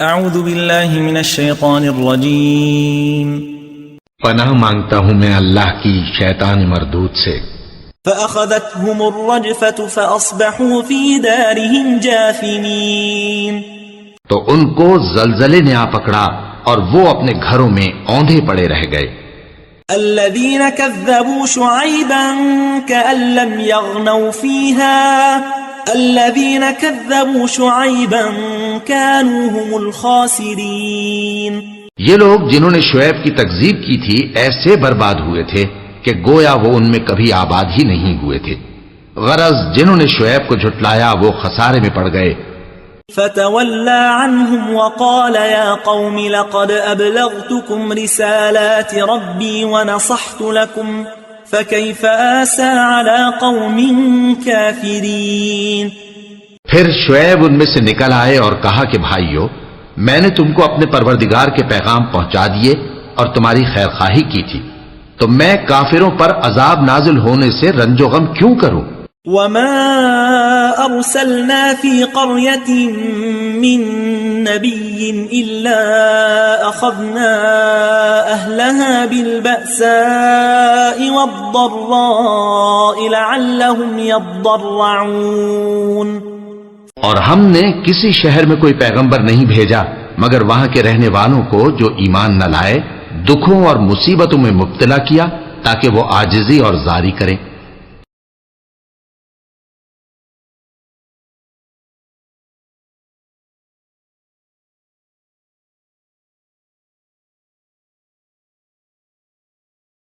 اعوذ باللہ من الشیطان الرجیم پناہ مانگتا ہوں میں اللہ کی شیطان مردود سے۔ فأخذتهم الرجفة فأصبحوا في دارهم جاثمین، تو ان کو زلزلے نے آ پکڑا اور وہ اپنے گھروں میں اوندھے پڑے رہ گئے۔ الذین کذبوا شعیبا کأن لم یغنوا فیہا الذین کذبوا شعیبا كانوا هم الخاسرین، یہ لوگ جنہوں نے شعیب کی تکذیب کی تھی ایسے برباد ہوئے تھے کہ گویا وہ ان میں کبھی آباد ہی نہیں ہوئے تھے۔ غرض جنہوں نے شعیب کو جھٹلایا وہ خسارے میں پڑ گئے۔ فتولى عنهم وقال يا قوم لقد أبلغتكم رسالات ربي ونصحت لكم فكيف آسى على قوم كافرين۔ پھر شعیب ان میں سے نکل آئے اور کہا کہ بھائیو، میں نے تم کو اپنے پروردگار کے پیغام پہنچا دیے اور تمہاری خیر خواہی کی تھی، تو میں کافروں پر عذاب نازل ہونے سے رنج و غم کیوں کروں؟ وما أرسلنا في قرية من نبي إلا أخذنا أهلها بالبأساء والضراء لعلهم يضرعون، اور ہم نے کسی شہر میں کوئی پیغمبر نہیں بھیجا مگر وہاں کے رہنے والوں کو جو ایمان نہ لائے دکھوں اور مصیبتوں میں مبتلا کیا تاکہ وہ عاجزی اور زاری کریں۔